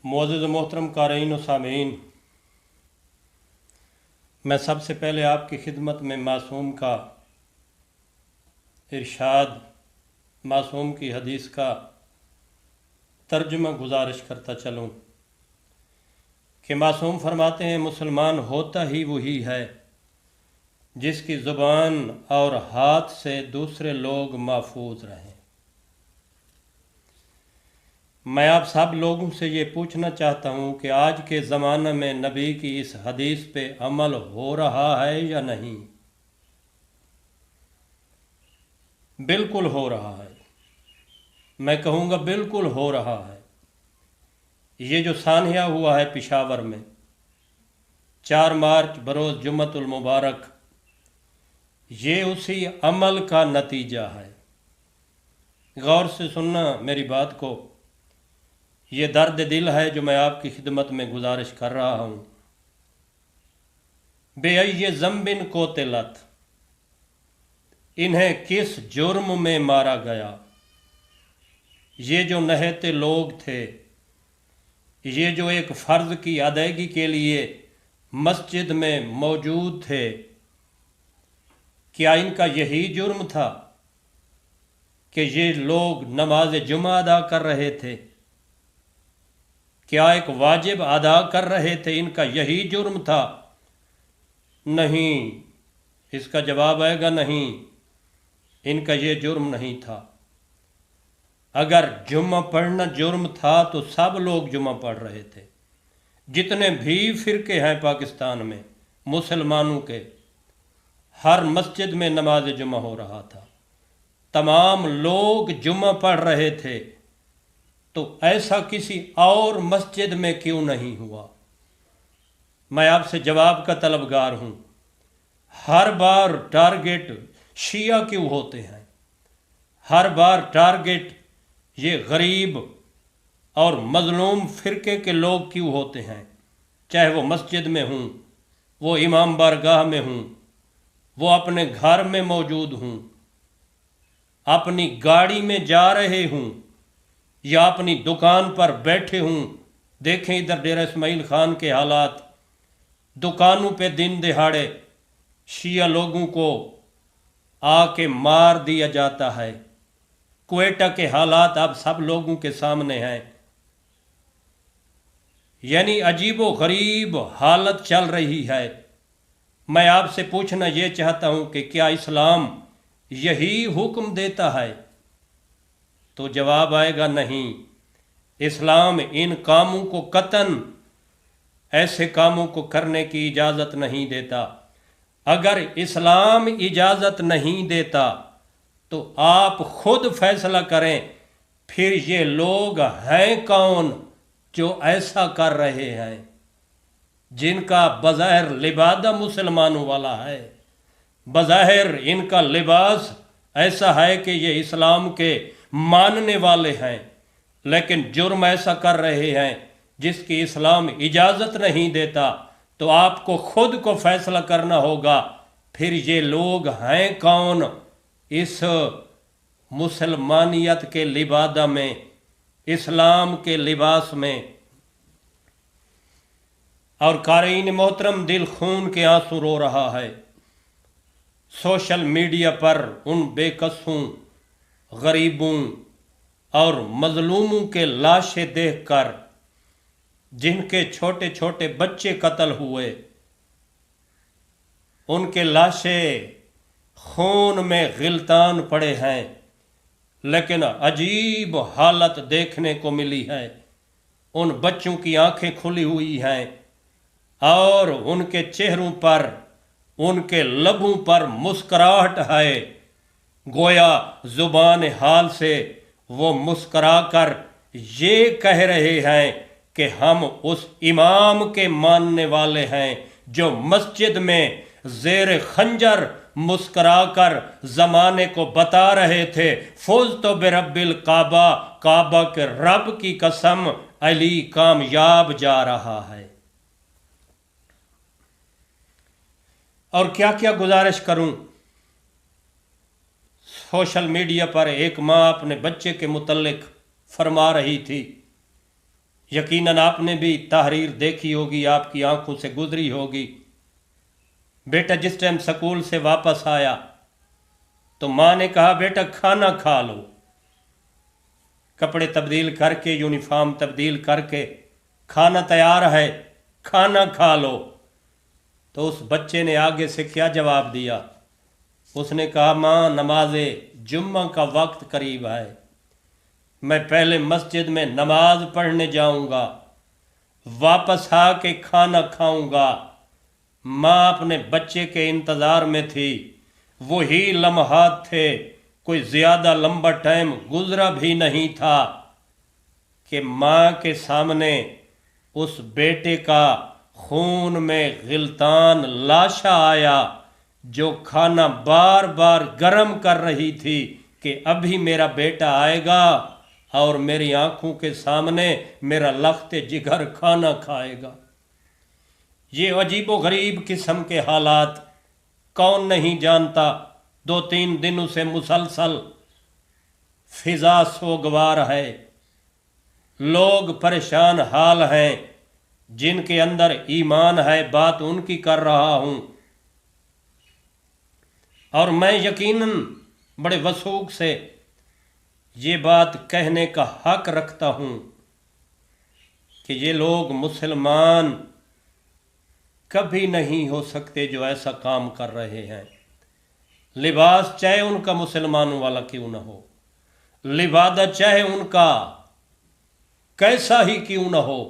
معزز و محترم قارئین و سامعین، میں سب سے پہلے آپ کی خدمت میں معصوم کا ارشاد، معصوم کی حدیث کا ترجمہ گزارش کرتا چلوں کہ معصوم فرماتے ہیں مسلمان ہوتا ہی وہی ہے جس کی زبان اور ہاتھ سے دوسرے لوگ محفوظ رہیں۔ میں آپ سب لوگوں سے یہ پوچھنا چاہتا ہوں کہ آج کے زمانے میں نبی کی اس حدیث پہ عمل ہو رہا ہے یا نہیں؟ بالکل ہو رہا ہے، میں کہوں گا بالکل ہو رہا ہے۔ یہ جو سانحہ ہوا ہے پشاور میں 4 مارچ بروز جمعۃ المبارک، یہ اسی عمل کا نتیجہ ہے۔ غور سے سننا میری بات کو، یہ درد دل ہے جو میں آپ کی خدمت میں گزارش کر رہا ہوں۔ بے ای ذنب قتلت، انہیں کس جرم میں مارا گیا؟ یہ جو نہتے لوگ تھے، یہ جو ایک فرض کی ادائیگی کے لیے مسجد میں موجود تھے، کیا ان کا یہی جرم تھا کہ یہ لوگ نماز جمعہ ادا کر رہے تھے؟ کیا ایک واجب ادا کر رہے تھے؟ ان کا یہی جرم تھا؟ نہیں، اس کا جواب آئے گا نہیں، ان کا یہ جرم نہیں تھا۔ اگر جمعہ پڑھنا جرم تھا تو سب لوگ جمعہ پڑھ رہے تھے، جتنے بھی فرقے ہیں پاکستان میں مسلمانوں کے، ہر مسجد میں نماز جمعہ ہو رہا تھا، تمام لوگ جمعہ پڑھ رہے تھے، تو ایسا کسی اور مسجد میں کیوں نہیں ہوا؟ میں آپ سے جواب کا طلبگار ہوں۔ ہر بار ٹارگٹ شیعہ کیوں ہوتے ہیں؟ ہر بار ٹارگٹ یہ غریب اور مظلوم فرقے کے لوگ کیوں ہوتے ہیں؟ چاہے وہ مسجد میں ہوں، وہ امام بارگاہ میں ہوں، وہ اپنے گھر میں موجود ہوں، اپنی گاڑی میں جا رہے ہوں، یا اپنی دکان پر بیٹھے ہوں۔ دیکھیں ادھر ڈیرہ اسماعیل خان کے حالات، دکانوں پہ دن دہاڑے شیعہ لوگوں کو آ کے مار دیا جاتا ہے۔ کوئٹہ کے حالات اب سب لوگوں کے سامنے ہیں۔ یعنی عجیب و غریب حالت چل رہی ہے۔ میں آپ سے پوچھنا یہ چاہتا ہوں کہ کیا اسلام یہی حکم دیتا ہے؟ تو جواب آئے گا نہیں، اسلام ان کاموں کو قطعاً ایسے کاموں کو کرنے کی اجازت نہیں دیتا۔ اگر اسلام اجازت نہیں دیتا تو آپ خود فیصلہ کریں، پھر یہ لوگ ہیں کون جو ایسا کر رہے ہیں، جن کا بظاہر لبادہ مسلمانوں والا ہے، بظاہر ان کا لباس ایسا ہے کہ یہ اسلام کے ماننے والے ہیں، لیکن جرم ایسا کر رہے ہیں جس کی اسلام اجازت نہیں دیتا۔ تو آپ کو خود کو فیصلہ کرنا ہوگا، پھر یہ لوگ ہیں کون اس مسلمانیت کے لبادہ میں، اسلام کے لباس میں۔ اور قارئین محترم، دل خون کے آنسو رو رہا ہے۔ سوشل میڈیا پر ان بے کسوں، غریبوں اور مظلوموں کے لاشیں دیکھ کر، جن کے چھوٹے چھوٹے بچے قتل ہوئے، ان کے لاشیں خون میں غلطان پڑے ہیں، لیکن عجیب حالت دیکھنے کو ملی ہے۔ ان بچوں کی آنکھیں کھلی ہوئی ہیں اور ان کے چہروں پر، ان کے لبوں پر مسکراہٹ ہے، گویا زبان حال سے وہ مسکرا کر یہ کہہ رہے ہیں کہ ہم اس امام کے ماننے والے ہیں جو مسجد میں زیر خنجر مسکرا کر زمانے کو بتا رہے تھے، فزت برب الکعبہ، کعبہ کے رب کی قسم علی کامیاب جا رہا ہے۔ اور کیا کیا گزارش کروں؟ سوشل میڈیا پر ایک ماں اپنے بچے کے متعلق فرما رہی تھی یقیناً آپ نے بھی تحریر دیکھی ہوگی، آپ کی آنکھوں سے گزری ہوگی۔ بیٹا جس ٹائم سکول سے واپس آیا تو ماں نے کہا بیٹا کھانا کھا لو، کپڑے تبدیل کر کے، یونیفارم تبدیل کر کے، کھانا تیار ہے، کھانا کھا لو۔ تو اس بچے نے آگے سے کیا جواب دیا؟ اس نے کہا ماں نماز جمعہ کا وقت قریب ہے، میں پہلے مسجد میں نماز پڑھنے جاؤں گا، واپس آ کے کھانا کھاؤں گا۔ ماں اپنے بچے کے انتظار میں تھی، وہی لمحات تھے، کوئی زیادہ لمبا ٹائم گزرا بھی نہیں تھا کہ ماں کے سامنے اس بیٹے کا خون میں غلطان لاشا آیا، جو کھانا بار بار گرم کر رہی تھی کہ ابھی میرا بیٹا آئے گا اور میری آنکھوں کے سامنے میرا لخت جگر کھانا کھائے گا۔ یہ عجیب و غریب قسم کے حالات کون نہیں جانتا؟ 2-3 دنوں سے مسلسل فضا سوگوار ہے، لوگ پریشان حال ہیں، جن کے اندر ایمان ہے بات ان کی کر رہا ہوں، اور میں یقیناً بڑے وثوق سے یہ بات کہنے کا حق رکھتا ہوں کہ یہ لوگ مسلمان کبھی نہیں ہو سکتے جو ایسا کام کر رہے ہیں۔ لباس چاہے ان کا مسلمانوں والا کیوں نہ ہو، لبادہ چاہے ان کا کیسا ہی کیوں نہ ہو،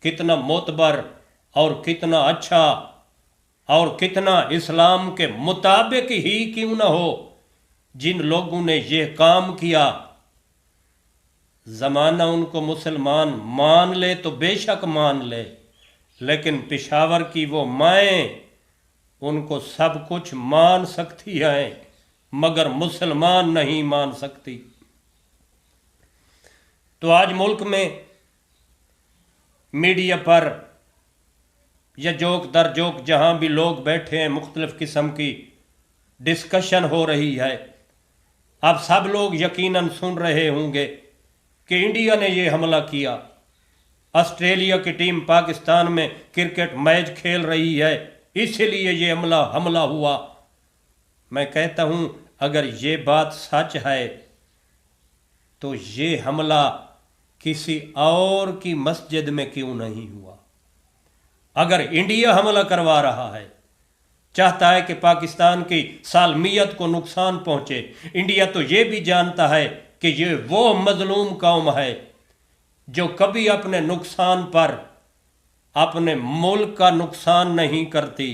کتنا معتبر اور کتنا اچھا اور کتنا اسلام کے مطابق ہی کیوں نہ ہو، جن لوگوں نے یہ کام کیا، زمانہ ان کو مسلمان مان لے تو بے شک مان لے، لیکن پشاور کی وہ مائیں ان کو سب کچھ مان سکتی ہیں مگر مسلمان نہیں مان سکتی۔ تو آج ملک میں میڈیا پر یا جوک در جوک جہاں بھی لوگ بیٹھے ہیں، مختلف قسم کی ڈسکشن ہو رہی ہے۔ آپ سب لوگ یقیناً سن رہے ہوں گے کہ انڈیا نے یہ حملہ کیا، آسٹریلیا کی ٹیم پاکستان میں کرکٹ میچ کھیل رہی ہے، اسی لیے یہ حملہ ہوا۔ میں کہتا ہوں اگر یہ بات سچ ہے تو یہ حملہ کسی اور کی مسجد میں کیوں نہیں ہوا؟ اگر انڈیا حملہ کروا رہا ہے، چاہتا ہے کہ پاکستان کی سالمیت کو نقصان پہنچے، انڈیا تو یہ بھی جانتا ہے کہ یہ وہ مظلوم قوم ہے جو کبھی اپنے نقصان پر اپنے ملک کا نقصان نہیں کرتی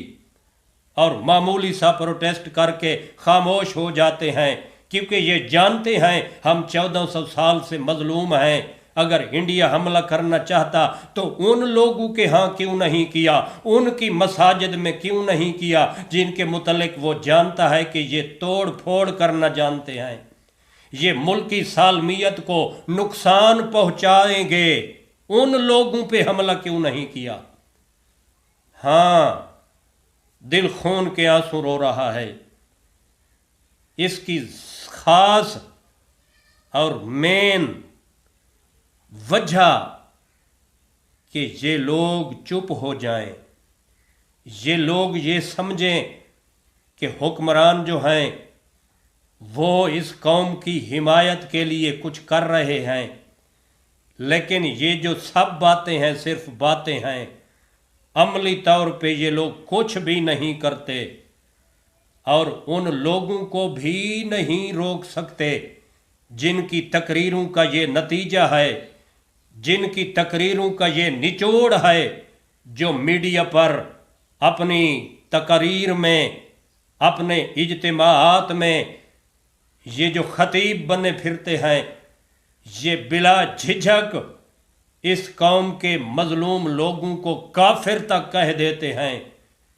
اور معمولی سا پروٹیسٹ کر کے خاموش ہو جاتے ہیں، کیونکہ یہ جانتے ہیں ہم 1400 سال سے مظلوم ہیں۔ اگر انڈیا حملہ کرنا چاہتا تو ان لوگوں کے ہاں کیوں نہیں کیا، ان کی مساجد میں کیوں نہیں کیا جن کے متعلق وہ جانتا ہے کہ یہ توڑ پھوڑ کرنا جانتے ہیں، یہ ملکی سالمیت کو نقصان پہنچائیں گے، ان لوگوں پہ حملہ کیوں نہیں کیا؟ ہاں، دل خون کے آنسو رو رہا ہے۔ اس کی خاص اور مین وجہ کہ یہ لوگ چپ ہو جائیں، یہ لوگ یہ سمجھیں کہ حکمران جو ہیں وہ اس قوم کی حمایت کے لیے کچھ کر رہے ہیں، لیکن یہ جو سب باتیں ہیں صرف باتیں ہیں، عملی طور پہ یہ لوگ کچھ بھی نہیں کرتے اور ان لوگوں کو بھی نہیں روک سکتے جن کی تقریروں کا یہ نتیجہ ہے، جن کی تقریروں کا یہ نچوڑ ہے، جو میڈیا پر اپنی تقریر میں، اپنے اجتماعات میں یہ جو خطیب بنے پھرتے ہیں، یہ بلا جھجھک اس قوم کے مظلوم لوگوں کو کافر تک کہہ دیتے ہیں،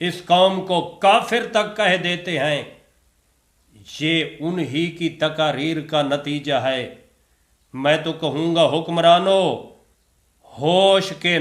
اس قوم کو کافر تک کہہ دیتے ہیں۔ یہ انہی کی تقاریر کا نتیجہ ہے۔ میں تو کہوں گا حکمرانوں، ہوش کے